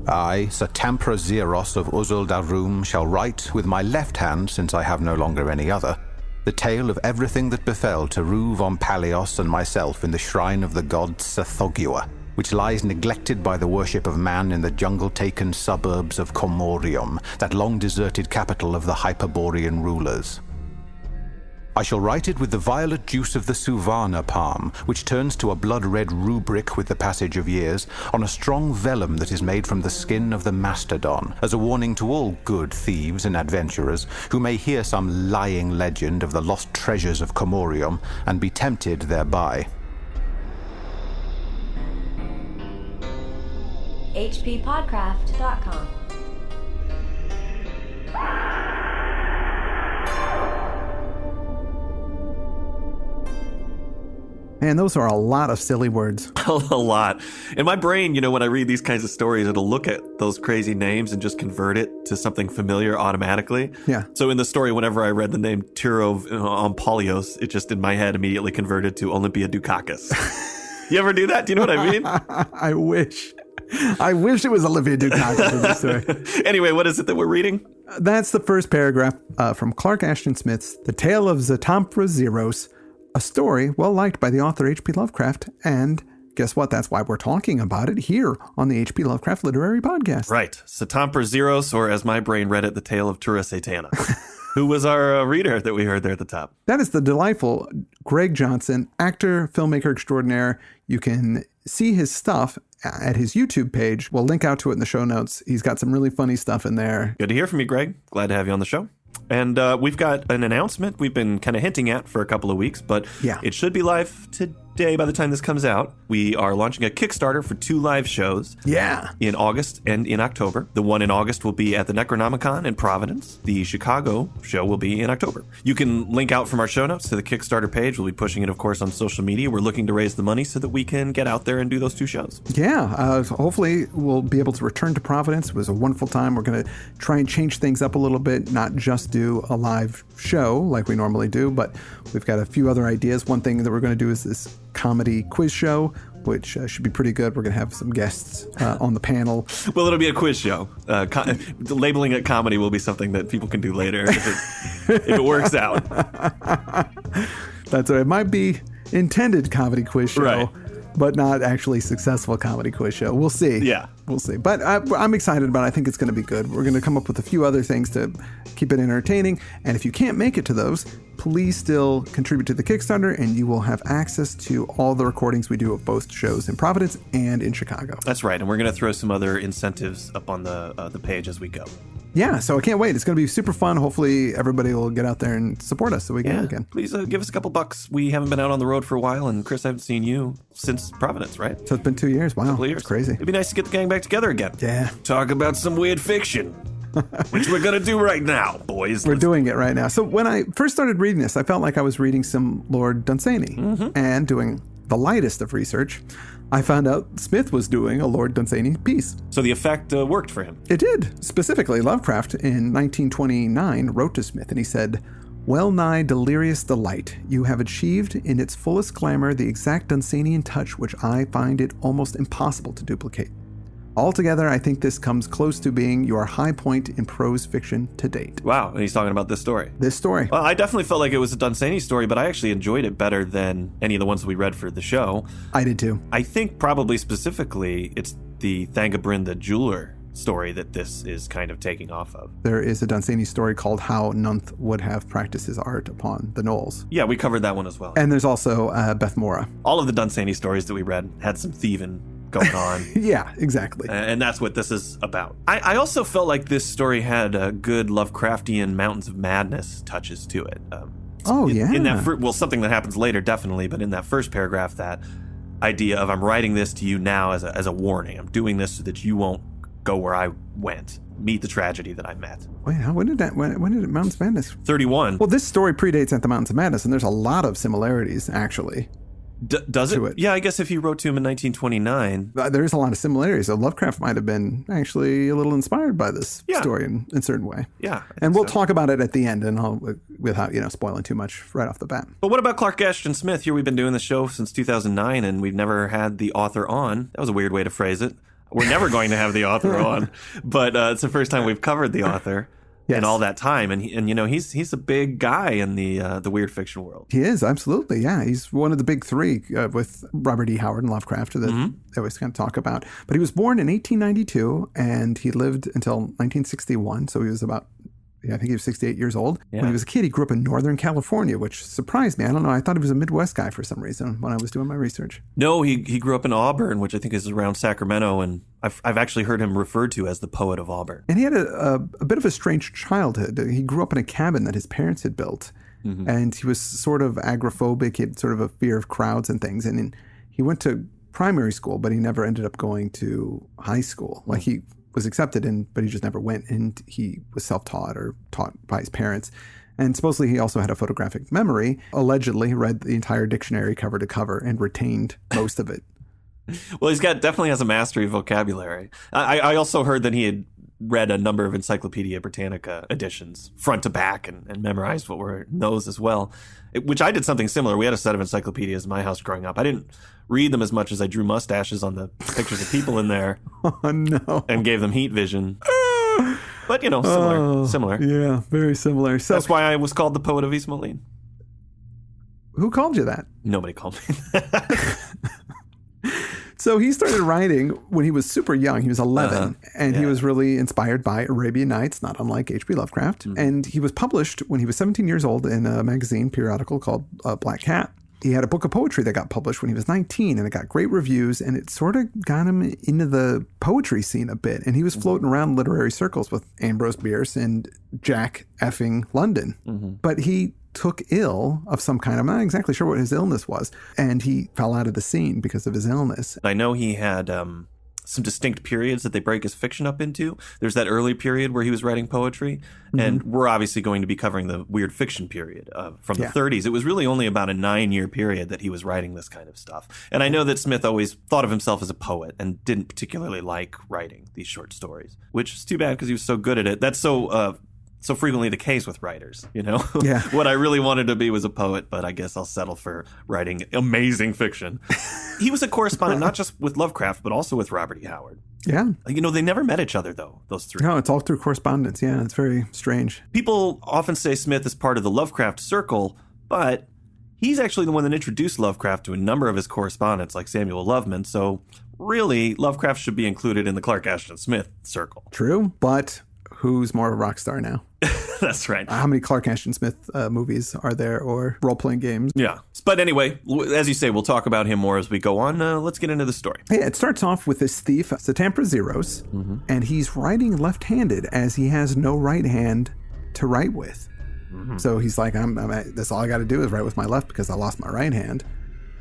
I, Satampra Zeiros of Uzul-Darum, shall write with my left hand, since I have no longer any other, the tale of everything that befell Teru von Palios and myself in the shrine of the god Sathogua, which lies neglected by the worship of man in the jungle-taken suburbs of Komorium, that long-deserted capital of the Hyperborean rulers. I shall write it with the violet juice of the Suvana palm, which turns to a blood-red rubric with the passage of years, on a strong vellum that is made from the skin of the mastodon, as a warning to all good thieves and adventurers who may hear some lying legend of the lost treasures of Komorium and be tempted thereby. hppodcraft.com. Man, those are a lot of silly words. A lot. In my brain, when I read these kinds of stories, it'll look at those crazy names and just convert it to something familiar automatically. Yeah. So in the story, whenever I read the name Tiro Polios, it just in my head immediately converted to Olympia Dukakis. You ever do that? Do you know what I mean? I wish it was Olivia Dukakis in this story. Anyway, what is it that we're reading? That's the first paragraph from Clark Ashton Smith's The Tale of Satampra Zeiros, a story well-liked by the author H.P. Lovecraft, and guess what? That's why we're talking about it here on the H.P. Lovecraft Literary Podcast. Right. Satampra Zeiros, or as my brain read it, The Tale of Tura Satana. Who was our reader that we heard there at the top? That is the delightful Greg Johnson, actor, filmmaker extraordinaire. You can see his stuff at his YouTube page. We'll link out to it in the show notes. He's got some really funny stuff in there. Good to hear from you, Greg. Glad to have you on the show. And we've got an announcement we've been kind of hinting at for a couple of weeks, but it should be live today by the time this comes out. We are launching a Kickstarter for 2 live shows. Yeah. In August and in October. The one in August will be at the Necronomicon in Providence. The Chicago show will be in October. You can link out from our show notes to the Kickstarter page. We'll be pushing it, of course, on social media. We're looking to raise the money so that we can get out there and do those 2 shows. Yeah. Hopefully we'll be able to return to Providence. It was a wonderful time. We're going to try and change things up a little bit, not just do a live show like we normally do, but we've got a few other ideas. One thing that we're going to do is this comedy quiz show, which should be pretty good. We're going to have some guests on the panel. Well, it'll be a quiz show. Labeling it comedy will be something that people can do later if it works out. That's right. It might be intended comedy quiz show, right, but not actually successful comedy quiz show. We'll see. Yeah. We'll see. But I'm excited about it. I think it's going to be good. We're going to come up with a few other things to keep it entertaining. And if you can't make it to those, please still contribute to the Kickstarter, and you will have access to all the recordings we do of both shows in Providence and in Chicago. That's right. And we're going to throw some other incentives up on the page as we go. Yeah, so I can't wait. It's going to be super fun. Hopefully everybody will get out there and support us so we can do it again. Please give us a couple bucks. We haven't been out on the road for a while, and Chris, I haven't seen you since Providence, right? So it's been 2 years. Wow, years. It's crazy. It'd be nice to get the gang back together again. Yeah. Talk about some weird fiction, which we're going to do right now, boys. We're doing it right now. So when I first started reading this, I felt like I was reading some Lord Dunsany and doing the lightest of research. I found out Smith was doing a Lord Dunsany piece. So the effect worked for him. It did. Specifically, Lovecraft in 1929 wrote to Smith and he said, "Well nigh delirious delight, you have achieved in its fullest glamour the exact Dunsanian touch which I find it almost impossible to duplicate. Altogether, I think this comes close to being your high point in prose fiction to date." Wow, and he's talking about this story. This story. Well, I definitely felt like it was a Dunsany story, but I actually enjoyed it better than any of the ones we read for the show. I did too. I think probably specifically it's the Thangabrin the Jeweler story that this is kind of taking off of. There is a Dunsany story called How Nunth Would Have Practiced His Art Upon the Knolls. Yeah, we covered that one as well. And there's also Beth Mora. All of the Dunsany stories that we read had some thieving going on. Yeah, exactly. And that's what this is about. I also felt like this story had a good Lovecraftian Mountains of Madness touches to it. In that something that happens later, definitely, but in that first paragraph, that idea of I'm writing this to you now as a warning. I'm doing this so that you won't go where I went, meet the tragedy that I met. Wait, when did Mountains of Madness? 31. Well, this story predates At the Mountains of Madness, and there's a lot of similarities, actually. Does it? Yeah, I guess if he wrote to him in 1929. There's a lot of similarities. So Lovecraft might have been actually a little inspired by this story in a certain way. Yeah. And we'll talk about it at the end, and without spoiling too much right off the bat. But what about Clark Ashton Smith? Here we've been doing the show since 2009, and we've never had the author on. That was a weird way to phrase it. We're never going to have the author on, but it's the first time we've covered the author. Yes. In all that time, and he's a big guy in the weird fiction world. He is, absolutely, yeah. He's one of the big three with Robert E. Howard and Lovecraft that they always kind of talk about. But he was born in 1892, and he lived until 1961, so he was about, I think he was 68 years old. Yeah. When he was a kid, he grew up in Northern California, which surprised me. I don't know. I thought he was a Midwest guy for some reason when I was doing my research. No, he grew up in Auburn, which I think is around Sacramento, and I've actually heard him referred to as the poet of Auburn. And he had a bit of a strange childhood. He grew up in a cabin that his parents had built, and he was sort of agoraphobic. He had sort of a fear of crowds and things. And he went to primary school, but he never ended up going to high school. Like he was accepted in, but he just never went, and he was self-taught or taught by his parents. And supposedly he also had a photographic memory. Allegedly, he read the entire dictionary cover to cover and retained most of it. Well, definitely has a mastery of vocabulary. I also heard that he had read a number of Encyclopedia Britannica editions front to back and memorized what were in those as well, which I did something similar. We had a set of encyclopedias in my house growing up. I didn't read them as much as I drew mustaches on the pictures of people in there. Oh, no. And gave them heat vision. But, similar. Yeah, very similar. So that's why I was called the poet of East Moline. Who called you that? Nobody called me that. So he started writing when he was super young. He was 11, and he was really inspired by Arabian Nights, not unlike H.P. Lovecraft. And he was published when he was 17 years old in a magazine periodical called Black Cat. He had a book of poetry that got published when he was 19, and it got great reviews, and it sort of got him into the poetry scene a bit. And he was floating around literary circles with Ambrose Bierce and Jack effing London. But he took ill of some kind. I'm not exactly sure what his illness was, and he fell out of the scene because of his illness. I know he had some distinct periods that they break his fiction up into. There's that early period where he was writing poetry, and we're obviously going to be covering the weird fiction period from the 30s. It was really only about a 9-year period that he was writing this kind of stuff. And I know that Smith always thought of himself as a poet and didn't particularly like writing these short stories, which is too bad because he was so good at it. That's so frequently the case with writers, Yeah. What I really wanted to be was a poet, but I guess I'll settle for writing amazing fiction. He was a correspondent, not just with Lovecraft, but also with Robert E. Howard. Yeah. They never met each other, though, those three. No, it's all through correspondence. Yeah, it's very strange. People often say Smith is part of the Lovecraft circle, but he's actually the one that introduced Lovecraft to a number of his correspondents, like Samuel Loveman. So really, Lovecraft should be included in the Clark Ashton Smith circle. True, but who's more of a rock star now? That's right. How many Clark Ashton Smith movies are there, or role-playing games? Yeah. But anyway, as you say, we'll talk about him more as we go on. Let's get into the story. Yeah, it starts off with this thief, Satampra Zeiros, and he's writing left-handed as he has no right hand to write with. So he's like, that's all I got to do is write with my left because I lost my right hand.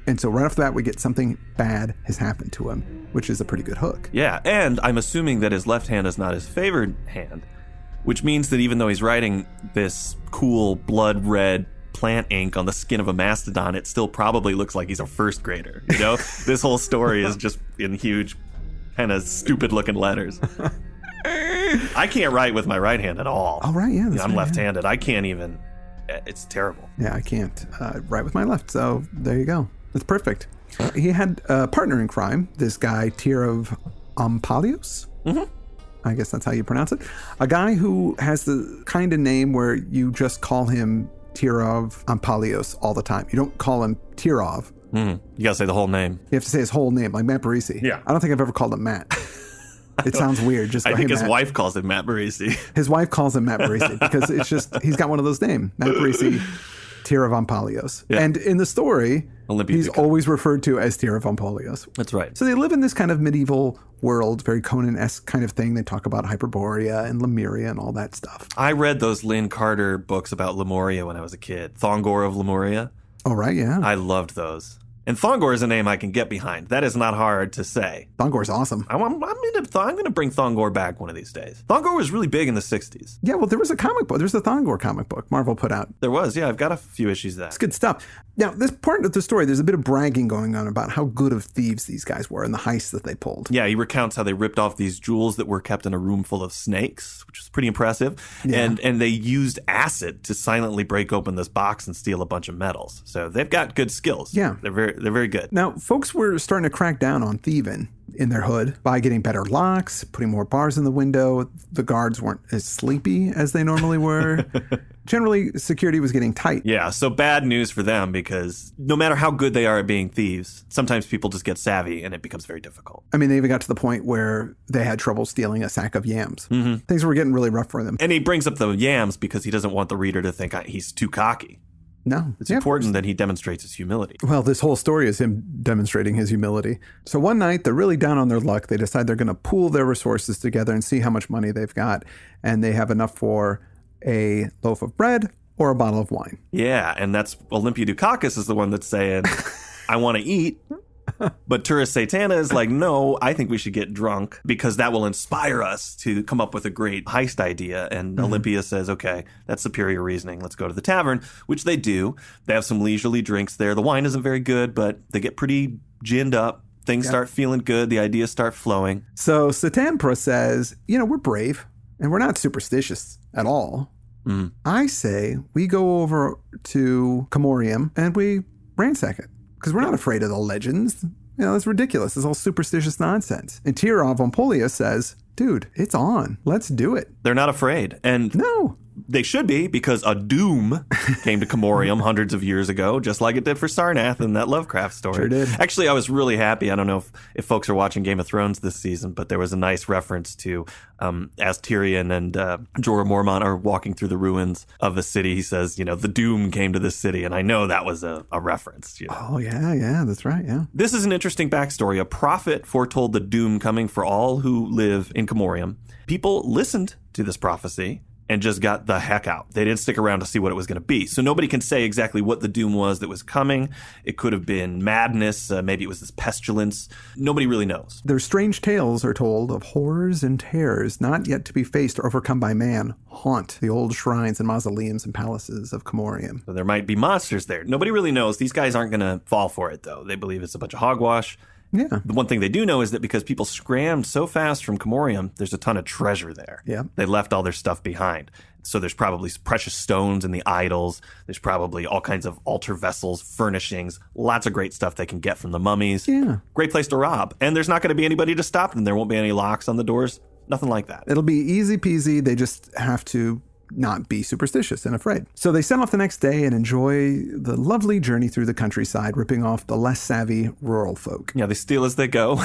And so right off the bat, we get something bad has happened to him, which is a pretty good hook. Yeah, and I'm assuming that his left hand is not his favored hand, which means that even though he's writing this cool blood red plant ink on the skin of a mastodon, it still probably looks like he's a first grader. This whole story is just in huge, kind of stupid looking letters. I can't write with my right hand at all. Oh, right, yeah. I'm left-handed. I can't even. It's terrible. Yeah, I can't write with my left, so there you go. It's perfect. He had a partner in crime, this guy, Tirov Ampalios. I guess that's how you pronounce it. A guy who has the kind of name where you just call him Tirov Ampalios all the time. You don't call him Tirov. You gotta say the whole name. You have to say his whole name, like Matt Barisi. Yeah. I don't think I've ever called him Matt. It sounds weird. Just I think his wife calls him Matt Barisi. His wife calls him Matt Barisi because it's just, he's got one of those names. Matt Barisi, Tirov Ampalios. Yeah. And in the story, he's always referred to as Tirov Ampalios. That's right. So they live in this kind of medieval world, very Conan-esque kind of thing. They talk about Hyperborea and Lemuria and all that stuff. I read those Lynn Carter books about Lemuria when I was a kid. Thongor of Lemuria. Oh, right, yeah. I loved those. And Thongor is a name I can get behind. That is not hard to say. Thongor's awesome. I'm going to bring Thongor back one of these days. Thongor was really big in the 60s. Yeah, well, there was a comic book. There's a Thongor comic book Marvel put out. There was, yeah. I've got a few issues of that. It's good stuff. Now, this part of the story, there's a bit of bragging going on about how good of thieves these guys were and the heists that they pulled. Yeah, he recounts how they ripped off these jewels that were kept in a room full of snakes, which was pretty impressive. Yeah. And they used acid to silently break open this box and steal a bunch of metals. So they've got good skills. Yeah. They're They're very good. Now, folks were starting to crack down on thieving in their hood by getting better locks, putting more bars in the window. The guards weren't as sleepy as they normally were. Generally, security was getting tight. Yeah, so bad news for them because no matter how good they are at being thieves, sometimes people just get savvy and it becomes very difficult. I mean, they even got to the point where they had trouble stealing a sack of yams. Mm-hmm. Things were getting really rough for them. And he brings up the yams because he doesn't want the reader to think he's too cocky. No. It's important that he demonstrates his humility. Well, this whole story is him demonstrating his humility. So one night, they're really down on their luck. They decide they're going to pool their resources together and see how much money they've got. And they have enough for a loaf of bread or a bottle of wine. Yeah, and that's Olympia Dukakis is the one that's saying, I want to eat. But Tourist Satana is like, no, I think we should get drunk because that will inspire us to come up with a great heist idea. And Olympia says, okay, that's superior reasoning. Let's go to the tavern, which they do. They have some leisurely drinks there. The wine isn't very good, but they get pretty ginned up. Things start feeling good. The ideas start flowing. So Satampra says, we're brave and we're not superstitious at all. Mm. I say we go over to Comorium and we ransack it. Because we're not afraid of the legends. It's ridiculous. It's all superstitious nonsense. And Tirov on Polia says, dude, it's on. Let's do it. They're not afraid. And no. They should be, because a doom came to Comorium hundreds of years ago, just like it did for Sarnath in that Lovecraft story. Sure did. Actually, I was really happy. I don't know if folks are watching Game of Thrones this season, but there was a nice reference to as Tyrion and Jorah Mormont are walking through the ruins of a city. He says, the doom came to this city. And I know that was a reference. Oh, yeah, that's right, yeah. This is an interesting backstory. A prophet foretold the doom coming for all who live in Comorium. People listened to this prophecy and just got the heck out. They didn't stick around to see what it was going to be. So nobody can say exactly what the doom was that was coming. It could have been madness. Maybe it was this pestilence. Nobody really knows. Their strange tales are told of horrors and terrors not yet to be faced or overcome by man haunt the old shrines and mausoleums and palaces of Comorium. So there might be monsters there. Nobody really knows. These guys aren't going to fall for it, though. They believe it's a bunch of hogwash. Yeah. The one thing they do know is that because people scrammed so fast from Comorium, there's a ton of treasure there. Yeah. They left all their stuff behind. So there's probably precious stones in the idols. There's probably all kinds of altar vessels, furnishings, lots of great stuff they can get from the mummies. Yeah. Great place to rob. And there's not going to be anybody to stop them. There won't be any locks on the doors. Nothing like that. It'll be easy peasy. They just have to not be superstitious and afraid. So they set off the next day and enjoy the lovely journey through the countryside, ripping off the less savvy rural folk. Yeah, they steal as they go.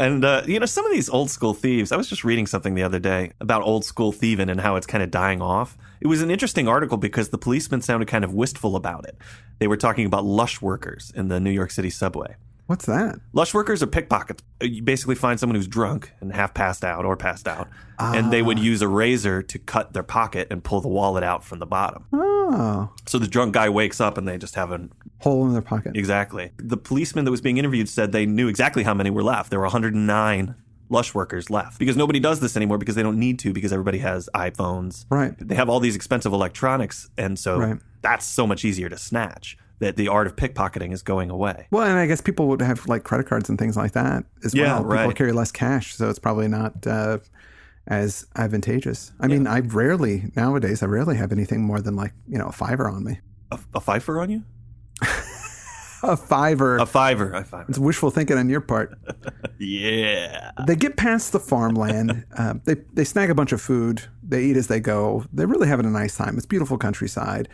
And, some of these old school thieves, I was just reading something the other day about old school thieving and how it's kind of dying off. It was an interesting article because the policemen sounded kind of wistful about it. They were talking about lush workers in the New York City subway. What's that? Lush workers are pickpockets. You basically find someone who's drunk and half passed out, and they would use a razor to cut their pocket and pull the wallet out from the bottom. Oh. So the drunk guy wakes up and they just have a hole in their pocket. Exactly. The policeman that was being interviewed said they knew exactly how many were left. There were 109 lush workers left because nobody does this anymore because they don't need to because everybody has iPhones. Right. They have all these expensive electronics, and so that's so much easier to snatch that the art of pickpocketing is going away. Well, and I guess people would have like credit cards and things like that as well. People carry less cash, so it's probably not as advantageous. I mean, nowadays I rarely have anything more than like, a fiver on me. A fiver on you? A fiver. A fiver. It's wishful thinking on your part. Yeah. They get past the farmland. They snag a bunch of food. They eat as they go. They're really having a nice time. It's beautiful countryside.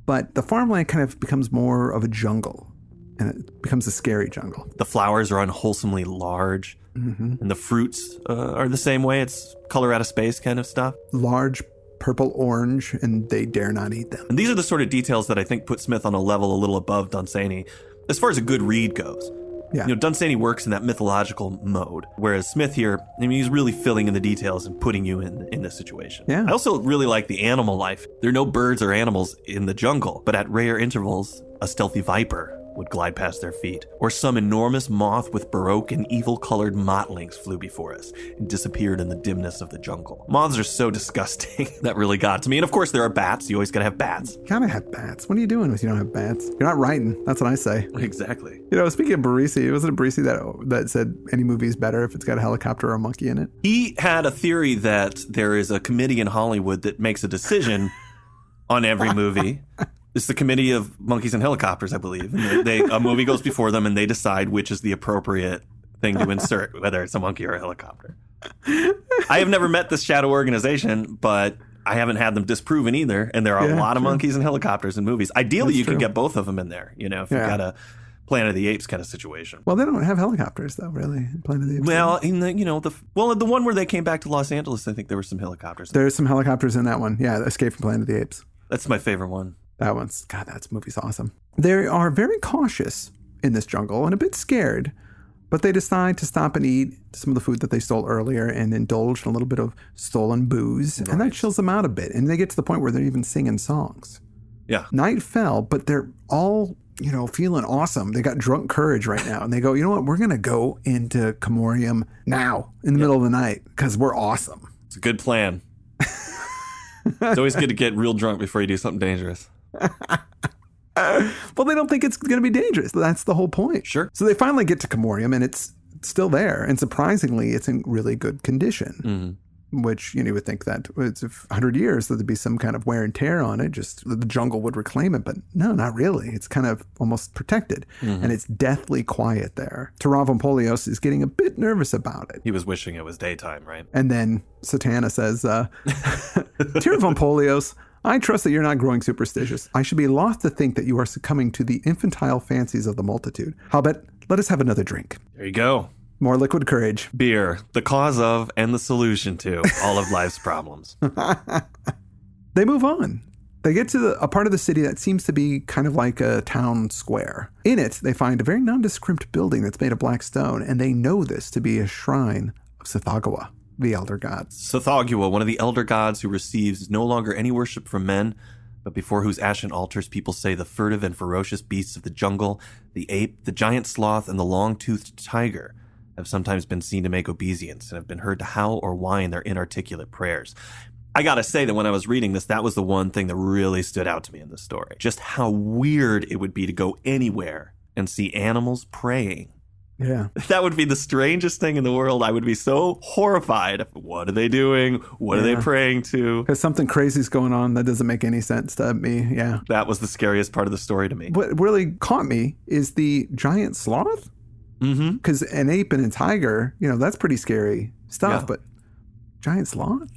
But the farmland kind of becomes more of a jungle, and it becomes a scary jungle. The flowers are unwholesomely large, and the fruits are the same way. It's color out of space kind of stuff. Large, purple, orange, and they dare not eat them. And these are the sort of details that I think put Smith on a level a little above Dunsany as far as a good read goes. Yeah. Dunsany works in that mythological mode, whereas Smith here, he's really filling in the details and putting you in this situation. Yeah. I also really like the animal life. There are no birds or animals in the jungle, but at rare intervals, a stealthy viper would glide past their feet, or some enormous moth with baroque and evil-colored mottlings flew before us and disappeared in the dimness of the jungle. Moths are so disgusting. That really got to me. And of course, there are bats. You always gotta have bats. Gotta have bats. What are you doing if you don't have bats? You're not writing. That's what I say. Exactly. Speaking of Barisi, wasn't it Barisi that said any movie is better if it's got a helicopter or a monkey in it? He had a theory that there is a committee in Hollywood that makes a decision on every movie. It's the Committee of Monkeys and Helicopters, I believe. And a movie goes before them, and they decide which is the appropriate thing to insert, whether it's a monkey or a helicopter. I have never met this shadow organization, but I haven't had them disproven either. And there are a lot of monkeys and helicopters in movies. Ideally, you can get both of them in there, if you've got a Planet of the Apes kind of situation. Well, they don't have helicopters, though, really, in Planet of the Apes. Well, the one where they came back to Los Angeles, I think there were some helicopters. There's some helicopters in that one. Yeah, Escape from Planet of the Apes. That's my favorite one. That movie's awesome. They are very cautious in this jungle and a bit scared, but they decide to stop and eat some of the food that they stole earlier and indulge in a little bit of stolen booze. Right. And that chills them out a bit. And they get to the point where they're even singing songs. Yeah. Night fell, but they're all, feeling awesome. They got drunk courage right now. And they go, you know what? We're going to go into Comorium now in the middle of the night because we're awesome. It's a good plan. It's always good to get real drunk before you do something dangerous. Well, they don't think it's going to be dangerous. That's the whole point. Sure. So they finally get to Comorium, and it's still there. And surprisingly, it's in really good condition, which you would think that it's 100 years that there'd be some kind of wear and tear on it. Just the jungle would reclaim it. But no, not really. It's kind of almost protected. And it's deathly quiet there. Taravampolios is getting a bit nervous about it. He was wishing it was daytime, right? And then Satana says, Taravampolios, I trust that you're not growing superstitious. I should be loth to think that you are succumbing to the infantile fancies of the multitude. Howbeit, let us have another drink. There you go. More liquid courage. Beer, the cause of and the solution to all of life's problems. They move on. They get to a part of the city that seems to be kind of like a town square. In it, they find a very nondescript building that's made of black stone, and they know this to be a shrine of Tsathoggua, the elder god. Tsathoggua, one of the elder gods who receives no longer any worship from men, but before whose ashen altars people say the furtive and ferocious beasts of the jungle, the ape, the giant sloth, and the long-toothed tiger have sometimes been seen to make obeisance and have been heard to howl or whine their inarticulate prayers. I gotta say that when I was reading this, that was the one thing that really stood out to me in this story. Just how weird it would be to go anywhere and see animals praying. Yeah. That would be the strangest thing in the world. I would be so horrified. What are they doing? What are they praying to? Because something crazy's going on that doesn't make any sense to me. Yeah. That was the scariest part of the story to me. What really caught me is the giant sloth. Because an ape and a tiger, that's pretty scary stuff. Yeah. But giant sloth?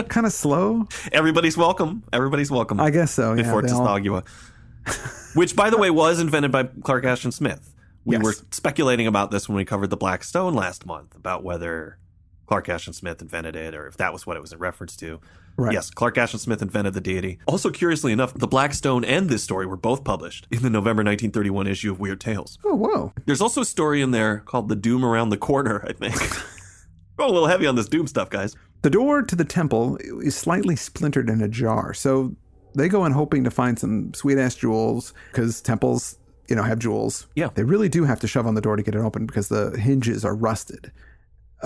Kind of slow. Everybody's welcome. Everybody's welcome. I guess so, yeah. Before Tsathoggua. Which, by the way, was invented by Clark Ashton Smith. We were speculating about this when we covered the Black Stone last month, about whether Clark Ashton Smith invented it or if that was what it was in reference to. Right. Yes, Clark Ashton Smith invented the deity. Also, curiously enough, the Black Stone and this story were both published in the November 1931 issue of Weird Tales. Oh, whoa. There's also a story in there called The Doom Around the Corner, I think. Oh, a little heavy on this doom stuff, guys. The door to the temple is slightly splintered in a jar, so they go in hoping to find some sweet-ass jewels, because temples, have jewels. Yeah. They really do have to shove on the door to get it open because the hinges are rusted.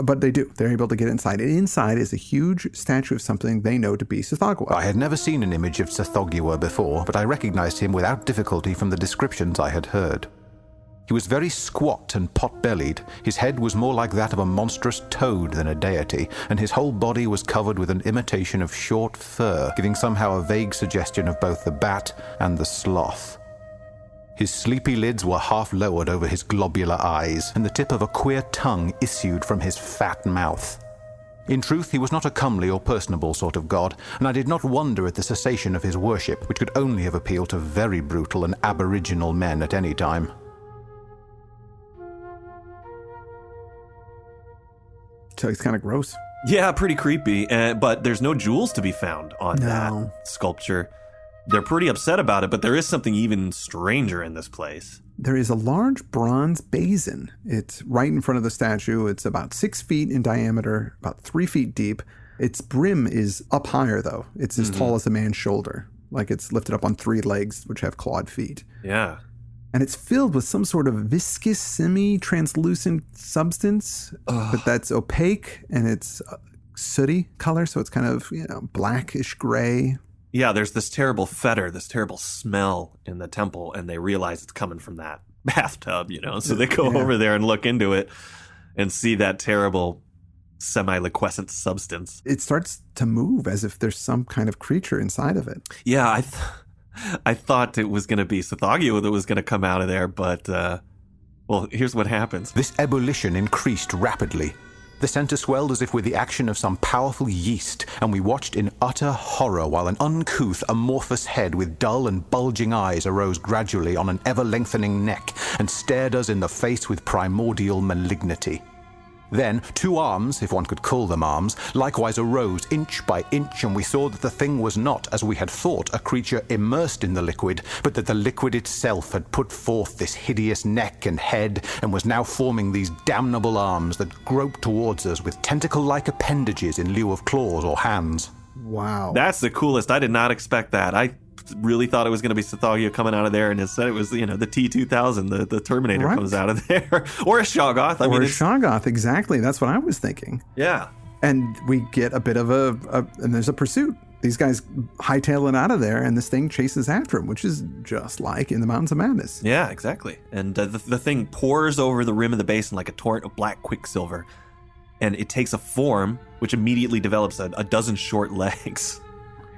But they do. They're able to get inside. And inside is a huge statue of something they know to be Tsathoggua. I had never seen an image of Tsathoggua before, but I recognized him without difficulty from the descriptions I had heard. He was very squat and pot-bellied. His head was more like that of a monstrous toad than a deity, and his whole body was covered with an imitation of short fur, giving somehow a vague suggestion of both the bat and the sloth. His sleepy lids were half lowered over his globular eyes, and the tip of a queer tongue issued from his fat mouth. In truth, he was not a comely or personable sort of god, and I did not wonder at the cessation of his worship, which could only have appealed to very brutal and aboriginal men at any time. So it's kind of gross. Yeah, pretty creepy, but there's no jewels to be found on that sculpture. They're pretty upset about it, but there is something even stranger in this place. There is a large bronze basin. It's right in front of the statue. It's about 6 feet in diameter, about 3 feet deep. Its brim is up higher, though. It's as tall as a man's shoulder. Like it's lifted up on 3 legs, which have clawed feet. Yeah. And it's filled with some sort of viscous, semi-translucent substance, but that's opaque, and it's sooty color, so it's kind of, blackish gray. Yeah, there's this terrible fetor, this terrible smell in the temple, and they realize it's coming from that bathtub, So they go over there and look into it and see that terrible semi-liquescent substance. It starts to move as if there's some kind of creature inside of it. Yeah, I thought it was going to be Tsathoggua that was going to come out of there, but, well, here's what happens. This ebullition increased rapidly. The center swelled as if with the action of some powerful yeast, and we watched in utter horror while an uncouth, amorphous head with dull and bulging eyes arose gradually on an ever-lengthening neck and stared us in the face with primordial malignity. Then 2 arms, if one could call them arms, likewise arose inch by inch, and we saw that the thing was not, as we had thought, a creature immersed in the liquid, but that the liquid itself had put forth this hideous neck and head, and was now forming these damnable arms that groped towards us with tentacle-like appendages in lieu of claws or hands. Wow. That's the coolest. I did not expect that. I really thought it was going to be Tsathoggua coming out of there, and instead it was, the T-2000, the Terminator comes out of there. Or a Shoggoth. Or a Shoggoth, exactly. That's what I was thinking. Yeah. And we get a bit of and there's a pursuit. These guys hightail it out of there, and this thing chases after him, which is just like in the Mountains of Madness. Yeah, exactly. And the thing pours over the rim of the basin like a torrent of black quicksilver, and it takes a form which immediately develops a dozen short legs.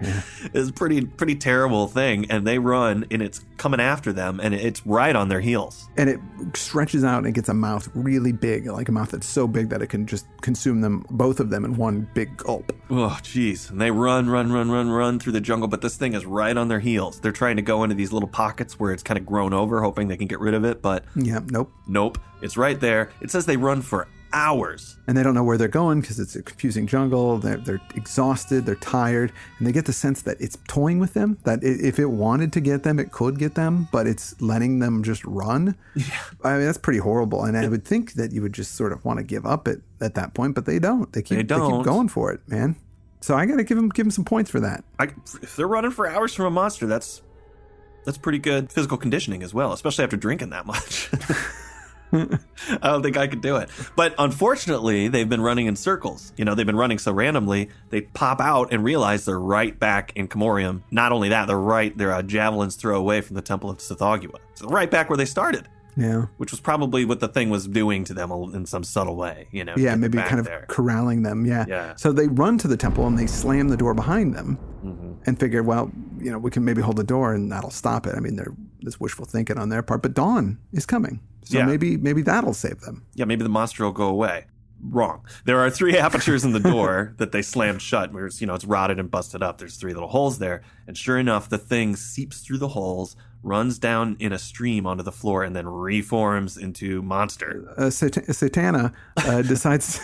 Yeah. It's a pretty terrible thing, and they run, and it's coming after them, and it's right on their heels. And it stretches out and gets a mouth really big, like a mouth that's so big that it can just consume them, both of them, in one big gulp. Oh, jeez. And they run through the jungle, but this thing is right on their heels. They're trying to go into these little pockets where it's kind of grown over, hoping they can get rid of it, but... Yeah, Nope. It's right there. It says they run for hours. And they don't know where they're going because it's a confusing jungle. They're exhausted, they're tired, and they get the sense that it's toying with them, that if it wanted to get them, it could get them, but it's letting them just run. Yeah. I mean, that's pretty horrible. And I would think that you would just sort of want to give up at that point, but they don't. They keep going for it, man. So I got to give them some points for that. If they're running for hours from a monster, that's pretty good physical conditioning as well, especially after drinking that much. I don't think I could do it. But unfortunately, they've been running in circles. They've been running so randomly, they pop out and realize they're right back in Comorium. Not only that, they're a javelin's throw away from the Temple of Tsathoggua. So right back where they started. Yeah. Which was probably what the thing was doing to them in some subtle way, Yeah, maybe kind of corralling them. Yeah. So they run to the temple and they slam the door behind them and figure, well, we can maybe hold the door and that'll stop it. I mean, there's wishful thinking on their part, but dawn is coming. So maybe that'll save them. Yeah, maybe the monster will go away. Wrong. There are 3 apertures in the door that they slammed shut where it's rotted and busted up. There's 3 little holes there. And sure enough, the thing seeps through the holes, runs down in a stream onto the floor, and then reforms into monster. Satana decides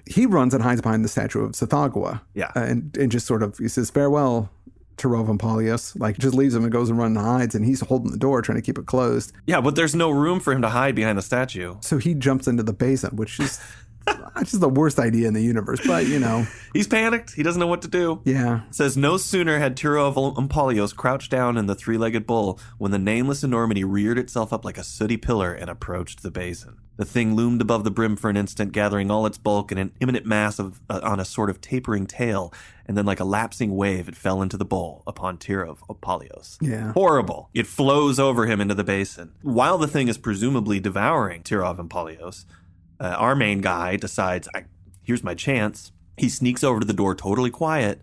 he runs and hides behind the statue of Tsathoggua. Yeah. And just sort of, he says, farewell, Tale of Polios, just leaves him and goes and runs and hides, and he's holding the door trying to keep it closed. Yeah, but there's no room for him to hide behind the statue. So he jumps into the basin, which is just the worst idea in the universe, but He's panicked. He doesn't know what to do. Yeah. It says, no sooner had Tale of Polios crouched down in the 3-legged bull when the nameless enormity reared itself up like a sooty pillar and approached the basin. The thing loomed above the brim for an instant, gathering all its bulk in an imminent mass on a sort of tapering tail, and then like a lapsing wave, it fell into the bowl upon Tale of Polios. Yeah. Horrible. It flows over him into the basin. While the thing is presumably devouring Tale of Polios, our main guy decides, here's my chance. He sneaks over to the door totally quiet,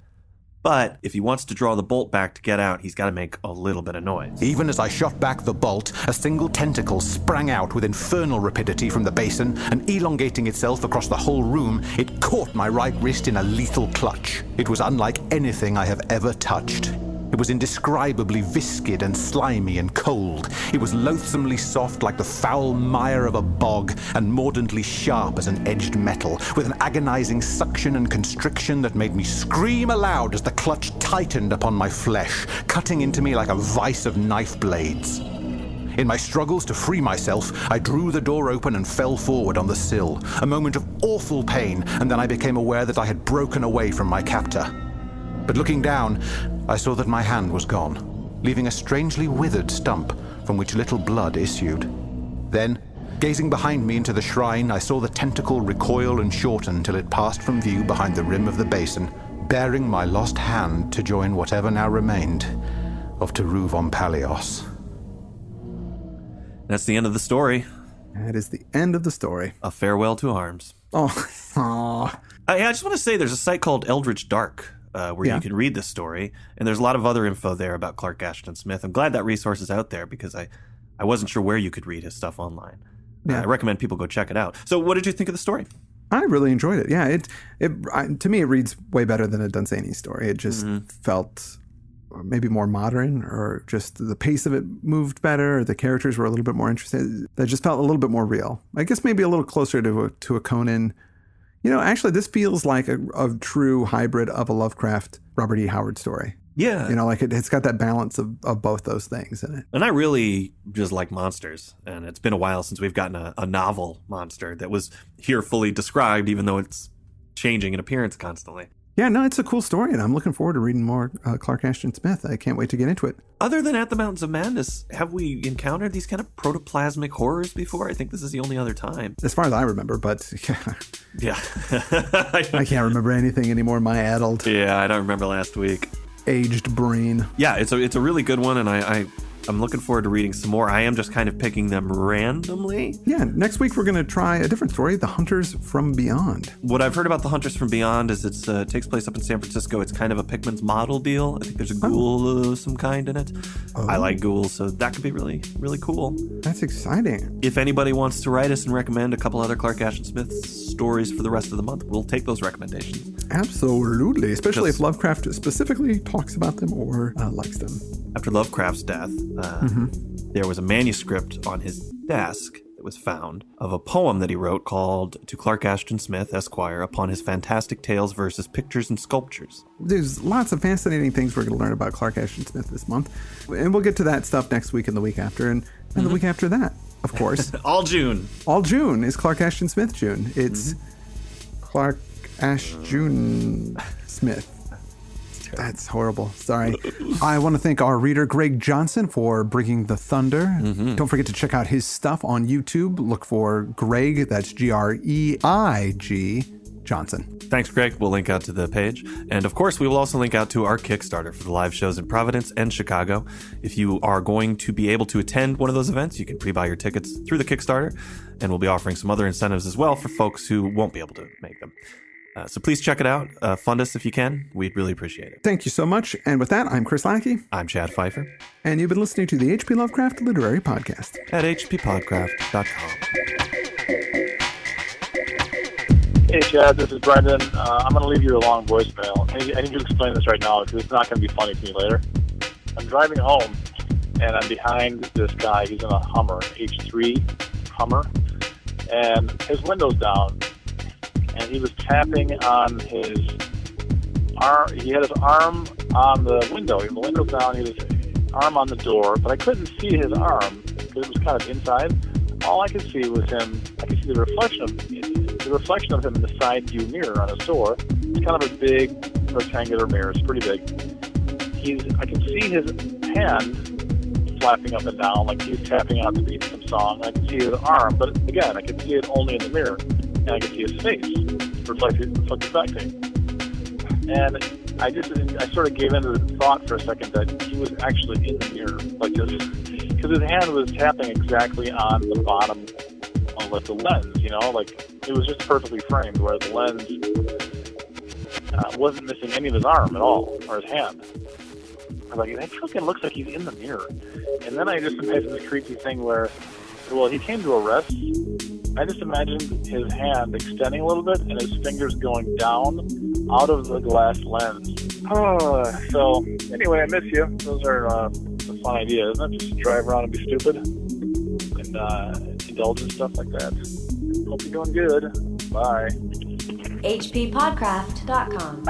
but if he wants to draw the bolt back to get out, he's got to make a little bit of noise. Even as I shot back the bolt, a single tentacle sprang out with infernal rapidity from the basin, and elongating itself across the whole room, it caught my right wrist in a lethal clutch. It was unlike anything I have ever touched. It was indescribably viscid and slimy and cold. It was loathsomely soft like the foul mire of a bog, and mordantly sharp as an edged metal, with an agonizing suction and constriction that made me scream aloud as the clutch tightened upon my flesh, cutting into me like a vice of knife blades. In my struggles to free myself, I drew the door open and fell forward on the sill, a moment of awful pain, and then I became aware that I had broken away from my captor. But looking down, I saw that my hand was gone, leaving a strangely withered stump from which little blood issued. Then, gazing behind me into the shrine, I saw the tentacle recoil and shorten till it passed from view behind the rim of the basin, bearing my lost hand to join whatever now remained of Tale of Polios. That's the end of the story. That is the end of the story. A farewell to arms. Oh, I just want to say there's a site called Eldritch Dark. where you can read this story. And there's a lot of other info there about Clark Ashton Smith. I'm glad that resource is out there because I wasn't sure where you could read his stuff online. I recommend people go check it out. So what did you think of the story? I really enjoyed it. Yeah, to me, it reads way better than a Dunsany story. It just felt maybe more modern, or just the pace of it moved better, or the characters were a little bit more interesting. That just felt a little bit more real. I guess maybe a little closer to a Conan. Actually, this feels like a true hybrid of a Lovecraft Robert E. Howard story. Yeah. Like it's got that balance of both those things in it. And I really just like monsters. And it's been a while since we've gotten a novel monster that was here fully described, even though it's changing in appearance constantly. Yeah, no, it's a cool story, and I'm looking forward to reading more Clark Ashton Smith. I can't wait to get into it. Other than At the Mountains of Madness, have we encountered these kind of protoplasmic horrors before? I think this is the only other time. As far as I remember, but yeah. I can't remember anything anymore. My addled. Yeah, I don't remember last week. Aged brain. Yeah, it's a really good one, and I'm looking forward to reading some more. I am just kind of picking them randomly. Yeah, next week we're going to try a different story, The Hunters from Beyond. What I've heard about The Hunters from Beyond is it takes place up in San Francisco. It's kind of a Pickman's Model deal. I think there's a ghoul of some kind in it. Oh. I like ghouls, so that could be really, really cool. That's exciting. If anybody wants to write us and recommend a couple other Clark Ashton Smith stories for the rest of the month, we'll take those recommendations. Absolutely, especially if Lovecraft specifically talks about them or likes them. After Lovecraft's death, there was a manuscript on his desk that was found of a poem that he wrote called To Clark Ashton Smith, Esquire, upon his fantastic tales versus pictures and sculptures. There's lots of fascinating things we're going to learn about Clark Ashton Smith this month. And we'll get to that stuff next week and the week after, and the week after that, of course. All June. All June is Clark Ashton Smith June. It's Clark Ashton Smith. That's horrible. Sorry. I want to thank our reader, Greg Johnson, for bringing the thunder. Don't forget to check out his stuff on YouTube. Look for Greg, that's Greig Johnson. Thanks, Greg. We'll link out to the page. And of course, we will also link out to our Kickstarter for the live shows in Providence and Chicago. If you are going to be able to attend one of those events, you can pre-buy your tickets through the Kickstarter. And we'll be offering some other incentives as well for folks who won't be able to make them. So please check it out. Fund us if you can. We'd really appreciate it. Thank you so much. And with that, I'm Chris Lackey. I'm Chad Pfeiffer. And you've been listening to the H.P. Lovecraft Literary Podcast at hppodcraft.com. Hey, Chad, this is Brendan. I'm going to leave you a long voicemail. I need to explain this right now because it's not going to be funny to me later. I'm driving home, and I'm behind this guy. He's in a Hummer, an H3 Hummer, and his window's down. And he was tapping on his arm. He had his arm on the window. The window's down. He had his arm on the door, but I couldn't see his arm because it was kind of inside. All I could see was him. I could see the reflection of him in the side view mirror on his door. It's kind of a big rectangular mirror. It's pretty big. I can see his hand flapping up and down like he's tapping out to beat some song. I can see his arm, but again, I can see it only in the mirror. And I could see his face reflected back to me. And I sort of gave into the thought for a second that he was actually in the mirror, like just because his hand was tapping exactly on the bottom of the lens, like it was just perfectly framed, where the lens wasn't missing any of his arm at all, or his hand. I was like, that fucking looks like he's in the mirror. And then I just imagined this creepy thing where, he came to a rest. I just imagined his hand extending a little bit and his fingers going down out of the glass lens. So anyway, I miss you. Those are some fun ideas, isn't it? Just drive around and be stupid and indulge in stuff like that. Hope you're doing good. Bye. hppodcraft.com